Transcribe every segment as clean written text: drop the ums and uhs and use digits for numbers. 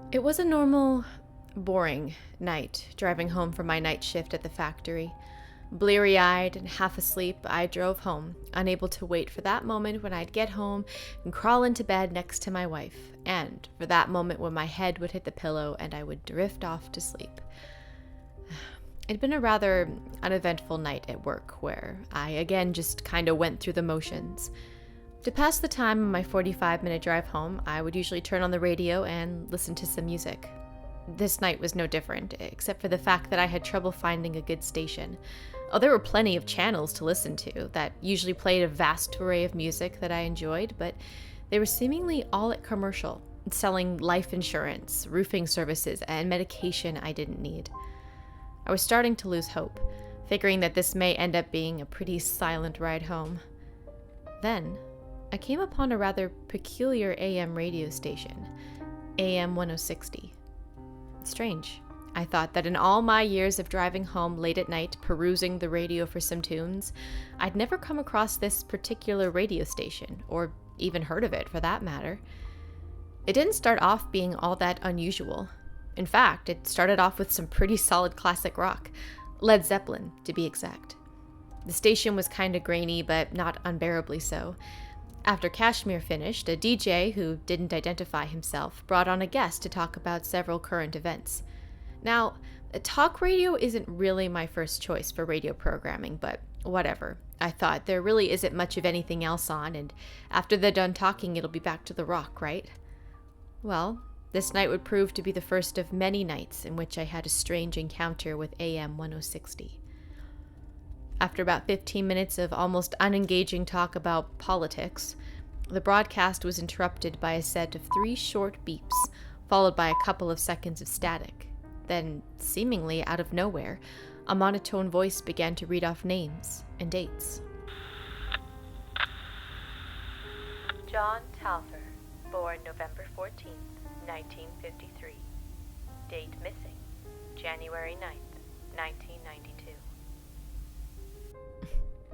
It was a normal, boring night driving home from my night shift at the factory. Bleary-eyed and half asleep, I drove home, unable to wait for that moment when I'd get home and crawl into bed next to my wife, and for that moment when my head would hit the pillow and I would drift off to sleep. It'd been a rather uneventful night at work, where I again just kinda went through the motions. To pass the time on my 45-minute drive home, I would usually turn on the radio and listen to some music. This night was no different, except for the fact that I had trouble finding a good station. Oh, there were plenty of channels to listen to that usually played a vast array of music that I enjoyed, but they were seemingly all at commercial, selling life insurance, roofing services, and medication I didn't need. I was starting to lose hope, figuring that this may end up being a pretty silent ride home. Then, I came upon a rather peculiar AM radio station, AM 1060. Strange. I thought that in all my years of driving home late at night, perusing the radio for some tunes, I'd never come across this particular radio station, or even heard of it for that matter. It didn't start off being all that unusual. In fact, it started off with some pretty solid classic rock, Led Zeppelin to be exact. The station was kinda grainy, but not unbearably so. After Kashmir finished, a DJ who didn't identify himself brought on a guest to talk about several current events. Now, talk radio isn't really my first choice for radio programming, but whatever. I thought there really isn't much of anything else on, and after they're done talking, it'll be back to the rock, right? Well, this night would prove to be the first of many nights in which I had a strange encounter with AM 1060. After about 15 minutes of almost unengaging talk about politics, the broadcast was interrupted by a set of 3 short beeps, followed by a couple of seconds of static. Then, seemingly out of nowhere, a monotone voice began to read off names and dates. John Talfer, born November 14th, 1953. Date missing, January 9th, 1992.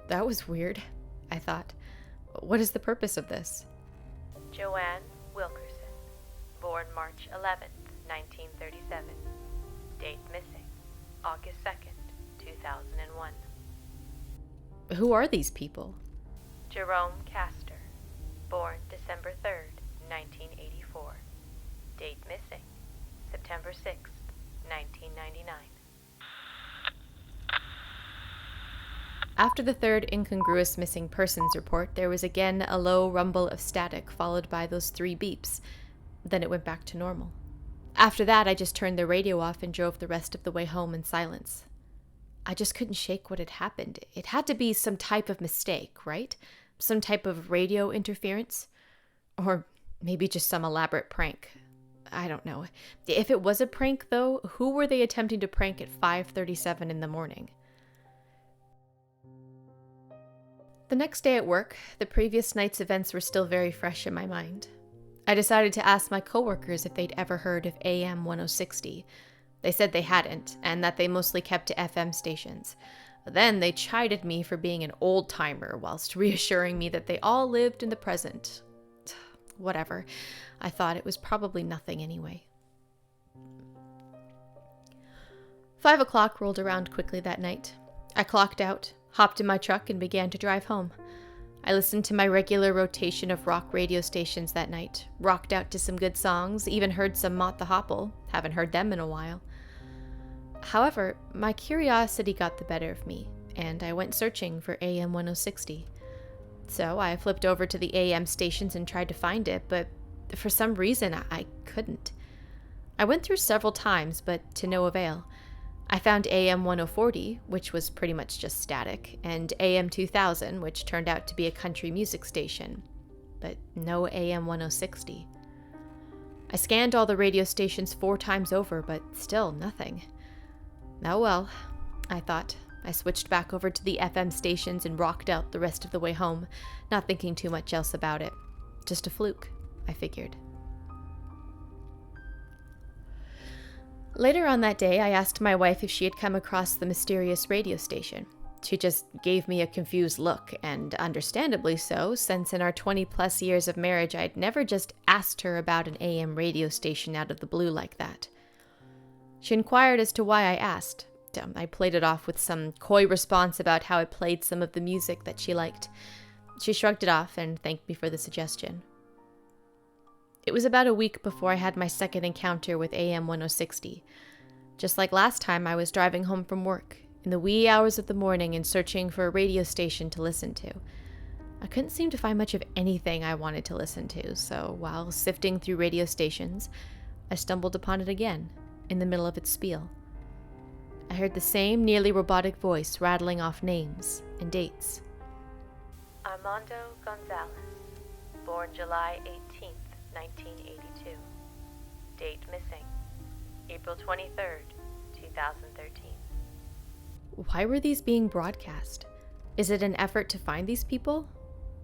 That was weird, I thought. What is the purpose of this? Joanne Wilkerson, born March 11th, 1937. Date missing, August 2nd, 2001. Who are these people? Jerome Castor, born December 3rd, 1984. Date missing, September 6th, 1999. After the third incongruous missing persons report, there was again a low rumble of static, followed by those 3 beeps. Then it went back to normal. After that, I just turned the radio off and drove the rest of the way home in silence. I just couldn't shake what had happened. It had to be some type of mistake, right? Some type of radio interference? Or maybe just some elaborate prank. I don't know. If it was a prank, though, who were they attempting to prank at 5:37 in the morning? The next day at work, the previous night's events were still very fresh in my mind. I decided to ask my coworkers if they'd ever heard of AM 1060. They said they hadn't, and that they mostly kept to FM stations. Then they chided me for being an old-timer, whilst reassuring me that they all lived in the present. Whatever. I thought it was probably nothing anyway. 5 o'clock rolled around quickly that night. I clocked out, hopped in my truck, and began to drive home. I listened to my regular rotation of rock radio stations that night, rocked out to some good songs, even heard some Mott the Hopple. Haven't heard them in a while. However, my curiosity got the better of me, and I went searching for AM 1060. So I flipped over to the AM stations and tried to find it, but for some reason I couldn't. I went through several times, but to no avail. I found AM 1040, which was pretty much just static, and AM 2000, which turned out to be a country music station, but no AM 1060. I scanned all the radio stations 4 times over, but still nothing. Oh well, I thought. I switched back over to the FM stations and rocked out the rest of the way home, not thinking too much else about it. Just a fluke, I figured. Later on that day, I asked my wife if she had come across the mysterious radio station. She just gave me a confused look, and understandably so, since in our 20-plus years of marriage, I'd never just asked her about an AM radio station out of the blue like that. She inquired as to why I asked. I played it off with some coy response about how I played some of the music that she liked. She shrugged it off and thanked me for the suggestion. It was about a week before I had my second encounter with AM 1060. Just like last time, I was driving home from work in the wee hours of the morning and searching for a radio station to listen to. I couldn't seem to find much of anything I wanted to listen to, so while sifting through radio stations, I stumbled upon it again, in the middle of its spiel. I heard the same nearly robotic voice rattling off names and dates. Armando Gonzalez, born July 18th, 1982. Date missing, April 23rd, 2013. Why were these being broadcast? Is it an effort to find these people?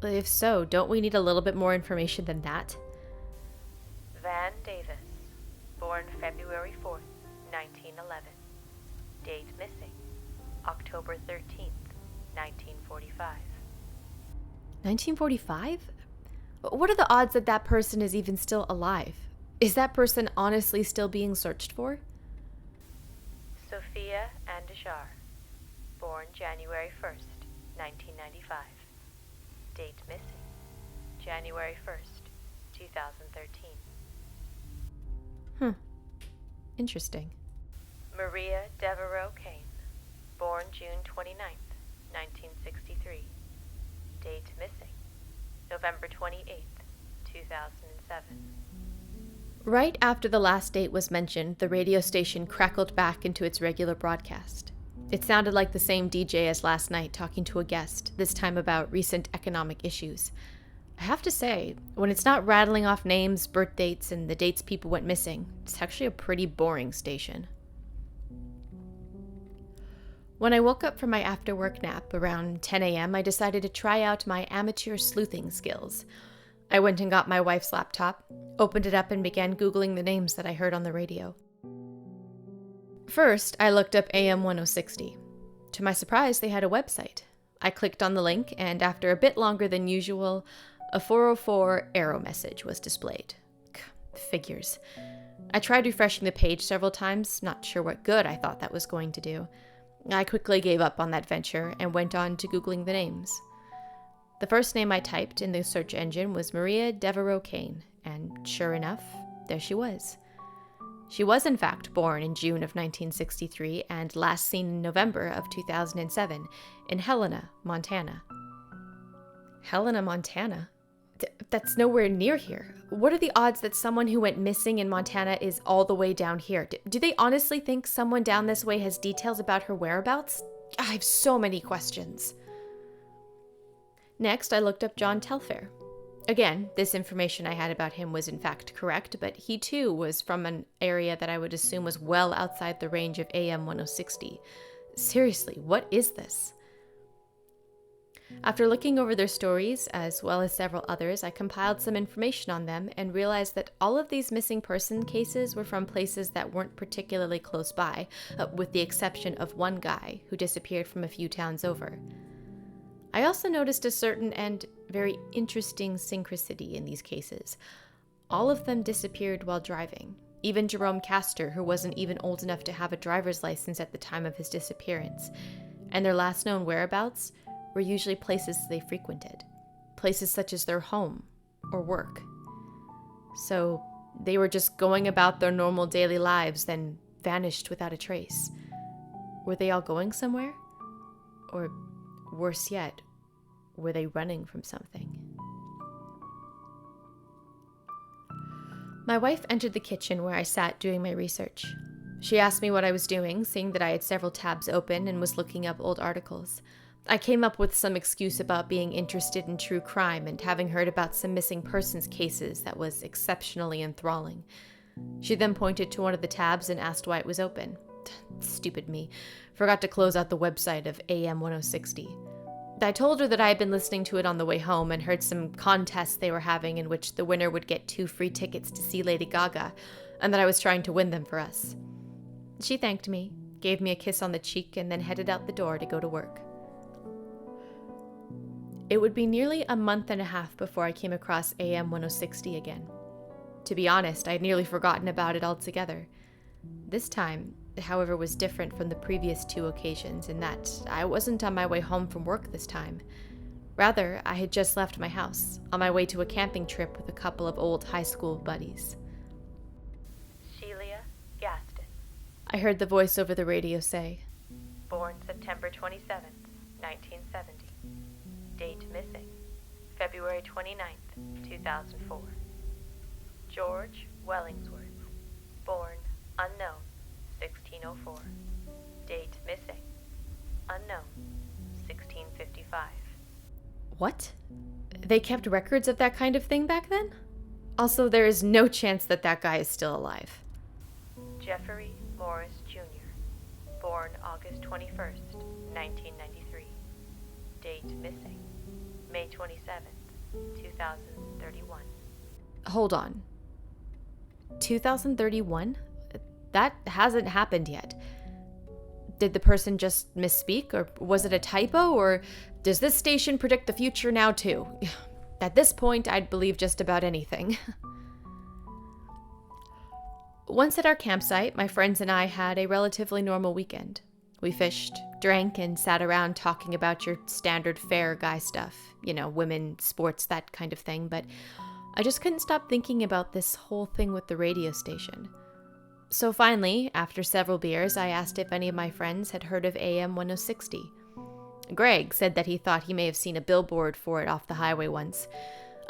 If so, don't we need a little bit more information than that? Van Davis, born February 4th, 1911. Date missing, October 13th, 1945. 1945? What are the odds that that person is even still alive? Is that person honestly still being searched for? Sophia Andishar, born January 1st, 1995. Date missing, January 1st, 2013. Interesting. Maria Devereaux Kane, born June 29th, 1963. Date missing, November 28th, 2007. Right after the last date was mentioned, the radio station crackled back into its regular broadcast. It sounded like the same DJ as last night talking to a guest, this time about recent economic issues. I have to say, when it's not rattling off names, birth dates, and the dates people went missing, it's actually a pretty boring station. When I woke up from my after-work nap around 10 a.m., I decided to try out my amateur sleuthing skills. I went and got my wife's laptop, opened it up, and began Googling the names that I heard on the radio. First, I looked up AM 1060. To my surprise, they had a website. I clicked on the link, and after a bit longer than usual, a 404 error message was displayed. Figures. I tried refreshing the page several times, not sure what good I thought that was going to do. I quickly gave up on that venture and went on to Googling the names. The first name I typed in the search engine was Maria Devereaux Kane, and sure enough, there she was. She was in fact born in June of 1963 and last seen in November of 2007 in Helena, Montana. Helena, Montana? That's nowhere near here. What are the odds that someone who went missing in Montana is all the way down here? Do they honestly think someone down this way has details about her whereabouts? I have so many questions. Next, I looked up John Telfair. Again, this information I had about him was in fact correct, but he too was from an area that I would assume was well outside the range of AM 1060. Seriously, what is this? After looking over their stories, as well as several others, I compiled some information on them and realized that all of these missing person cases were from places that weren't particularly close by, with the exception of one guy who disappeared from a few towns over. I also noticed a certain and very interesting synchronicity in these cases. All of them disappeared while driving. Even Jerome Castor, who wasn't even old enough to have a driver's license at the time of his disappearance. And their last known whereabouts were usually places they frequented. Places such as their home or work. So they were just going about their normal daily lives, then vanished without a trace. Were they all going somewhere? Or worse yet, were they running from something? My wife entered the kitchen where I sat doing my research. She asked me what I was doing, seeing that I had several tabs open and was looking up old articles. I came up with some excuse about being interested in true crime and having heard about some missing persons cases that was exceptionally enthralling. She then pointed to one of the tabs and asked why it was open. Stupid me. Forgot to close out the website of AM 1060. I told her that I had been listening to it on the way home and heard some contests they were having in which the winner would get 2 free tickets to see Lady Gaga, and that I was trying to win them for us. She thanked me, gave me a kiss on the cheek, and then headed out the door to go to work. It would be nearly a month and a half before I came across AM 1060 again. To be honest, I had nearly forgotten about it altogether. This time, however, was different from the previous two occasions in that I wasn't on my way home from work this time. Rather, I had just left my house, on my way to a camping trip with a couple of old high school buddies. Sheila Gaston. I heard the voice over the radio say, Born September 27th, 1970. Date missing, February 29th, 2004. George Wellingsworth. Born unknown, 1604. Date missing, unknown, 1655. What? They kept records of that kind of thing back then? Also, there is no chance that that guy is still alive. Jeffrey Morris Jr. Born August 21st, 1993. Date missing, May 27th, 2031. Hold on. 2031? That hasn't happened yet. Did the person just misspeak, or was it a typo, or does this station predict the future now too? At this point, I'd believe just about anything. Once at our campsite, my friends and I had a relatively normal weekend. We fished, drank, and sat around talking about your standard fare guy stuff. You know, women, sports, that kind of thing, but I just couldn't stop thinking about this whole thing with the radio station. So finally, after several beers, I asked if any of my friends had heard of AM 1060. Greg said that he thought he may have seen a billboard for it off the highway once.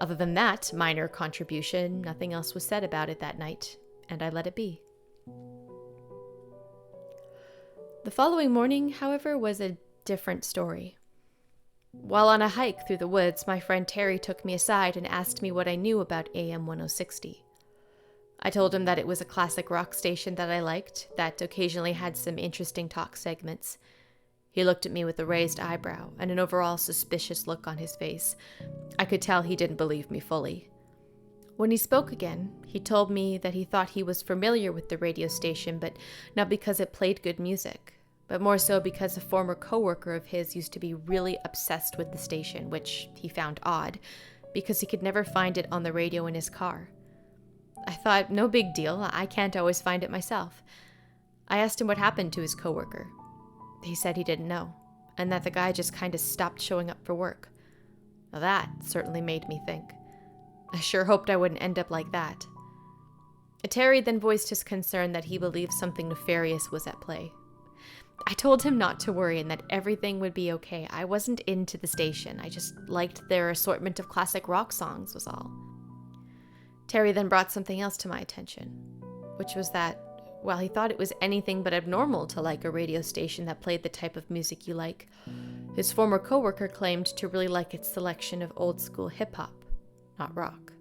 Other than that minor contribution, nothing else was said about it that night, and I let it be. The following morning, however, was a different story. While on a hike through the woods, my friend Terry took me aside and asked me what I knew about AM 1060. I told him that it was a classic rock station that I liked, that occasionally had some interesting talk segments. He looked at me with a raised eyebrow and an overall suspicious look on his face. I could tell he didn't believe me fully. When he spoke again, he told me that he thought he was familiar with the radio station, but not because it played good music, but more so because a former coworker of his used to be really obsessed with the station, which he found odd, because he could never find it on the radio in his car. I thought, no big deal, I can't always find it myself. I asked him what happened to his coworker. He said he didn't know, and that the guy just kind of stopped showing up for work. Now that certainly made me think. I sure hoped I wouldn't end up like that. Terry then voiced his concern that he believed something nefarious was at play. I told him not to worry and that everything would be okay. I wasn't into the station. I just liked their assortment of classic rock songs, was all. Terry then brought something else to my attention, which was that, while he thought it was anything but abnormal to like a radio station that played the type of music you like, his former coworker claimed to really like its selection of old-school hip-hop, not rock.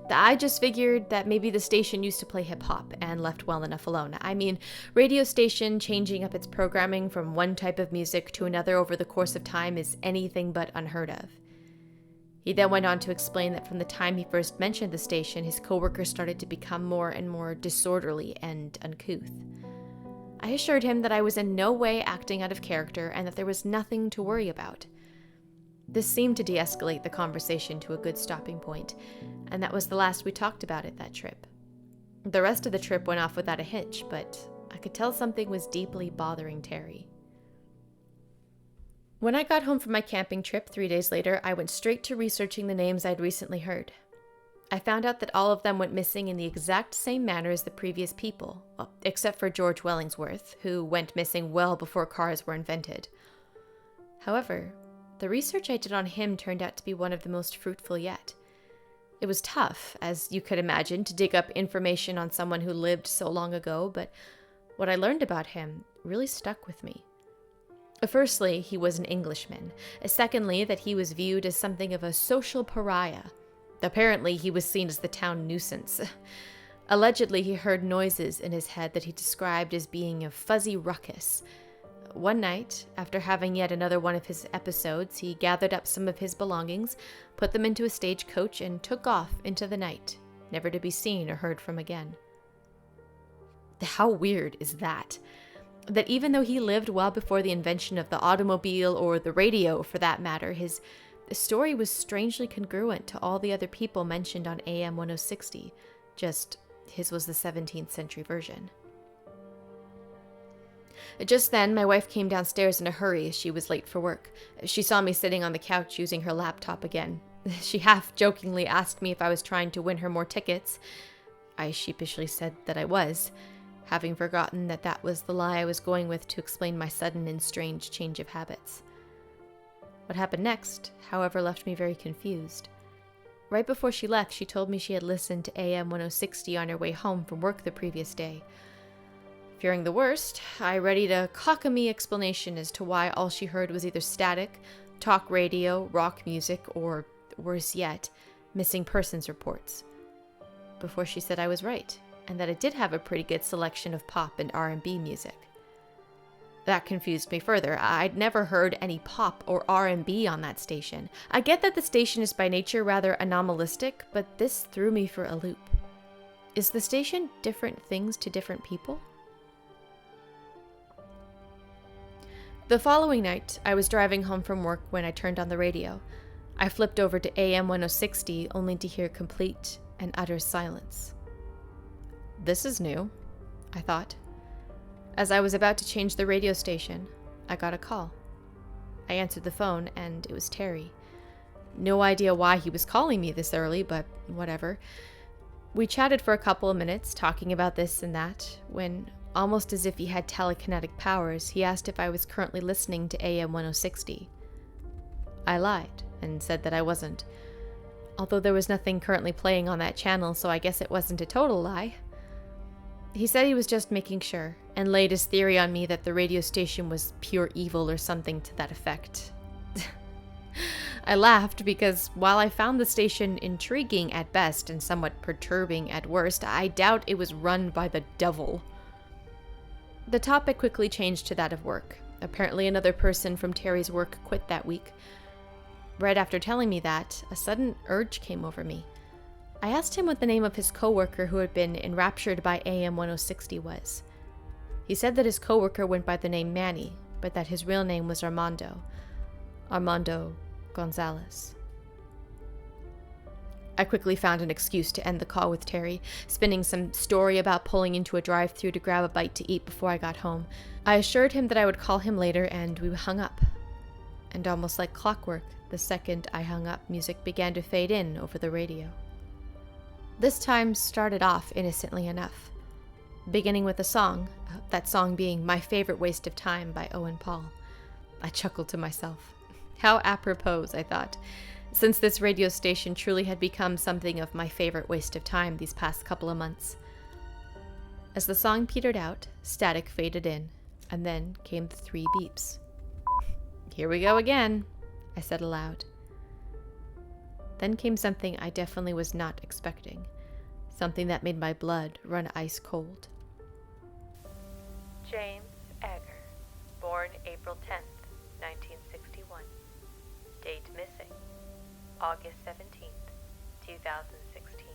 I just figured that maybe the station used to play hip-hop and left well enough alone. I mean, radio station changing up its programming from one type of music to another over the course of time is anything but unheard of. He then went on to explain that from the time he first mentioned the station, his coworker started to become more and more disorderly and uncouth. I assured him that I was in no way acting out of character and that there was nothing to worry about. This seemed to de-escalate the conversation to a good stopping point, and that was the last we talked about it that trip. The rest of the trip went off without a hitch, but I could tell something was deeply bothering Terry. When I got home from my camping trip 3 days later, I went straight to researching the names I'd recently heard. I found out that all of them went missing in the exact same manner as the previous people, well, except for George Wellingsworth, who went missing well before cars were invented. However, the research I did on him turned out to be one of the most fruitful yet. It was tough, as you could imagine, to dig up information on someone who lived so long ago, but what I learned about him really stuck with me. Firstly, he was an Englishman. Secondly, that he was viewed as something of a social pariah. Apparently, he was seen as the town nuisance. Allegedly, he heard noises in his head that he described as being a fuzzy ruckus. One night, after having yet another one of his episodes, he gathered up some of his belongings, put them into a stagecoach, and took off into the night, never to be seen or heard from again. How weird is that? That even though he lived well before the invention of the automobile or the radio for that matter, his story was strangely congruent to all the other people mentioned on AM 1060, just his was the 17th century version. Just then, my wife came downstairs in a hurry as she was late for work. She saw me sitting on the couch using her laptop again. She half-jokingly asked me if I was trying to win her more tickets. I sheepishly said that I was, having forgotten that that was the lie I was going with to explain my sudden and strange change of habits. What happened next, however, left me very confused. Right before she left, she told me she had listened to AM 1060 on her way home from work the previous day. Fearing the worst, I readied a cockamy explanation as to why all she heard was either static, talk radio, rock music, or, worse yet, missing persons reports. Before she said I was right, and that it did have a pretty good selection of pop and R&B music. That confused me further. I'd never heard any pop or R&B on that station. I get that the station is by nature rather anomalistic, but this threw me for a loop. Is the station different things to different people? The following night, I was driving home from work when I turned on the radio. I flipped over to AM 1060 only to hear complete and utter silence. This is new, I thought. As I was about to change the radio station, I got a call. I answered the phone, and it was Terry. No idea why he was calling me this early, but whatever. We chatted for a couple of minutes, talking about this and that, when, almost as if he had telekinetic powers, he asked if I was currently listening to AM 1060. I lied and said that I wasn't, although there was nothing currently playing on that channel, so I guess it wasn't a total lie. He said he was just making sure, and laid his theory on me that the radio station was pure evil or something to that effect. I laughed because while I found the station intriguing at best and somewhat perturbing at worst, I doubt it was run by the devil. The topic quickly changed to that of work. Apparently another person from Terry's work quit that week. Right after telling me that, a sudden urge came over me. I asked him what the name of his coworker who had been enraptured by AM 1060 was. He said that his coworker went by the name Manny, but that his real name was Armando Gonzalez. I quickly found an excuse to end the call with Terry, spinning some story about pulling into a drive-thru to grab a bite to eat before I got home. I assured him that I would call him later, and we hung up. And almost like clockwork, the second I hung up, music began to fade in over the radio. This time started off innocently enough, beginning with a song, that song being My Favorite Waste of Time by Owen Paul. I chuckled to myself. How apropos, I thought, since this radio station truly had become something of my favorite waste of time these past couple of months. As the song petered out, static faded in, and then came the 3 beeps. Here we go again, I said aloud. Then came something I definitely was not expecting, something that made my blood run ice cold. James Egger, born April 10th, 1961. Date missing, August 17th, 2016.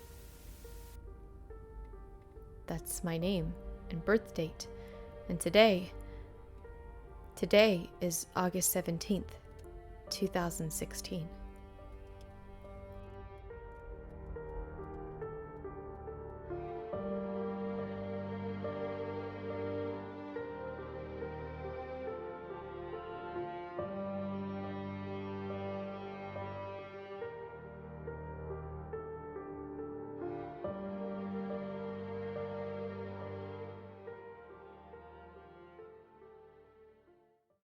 That's my name and birth date, and today is August 17th, 2016.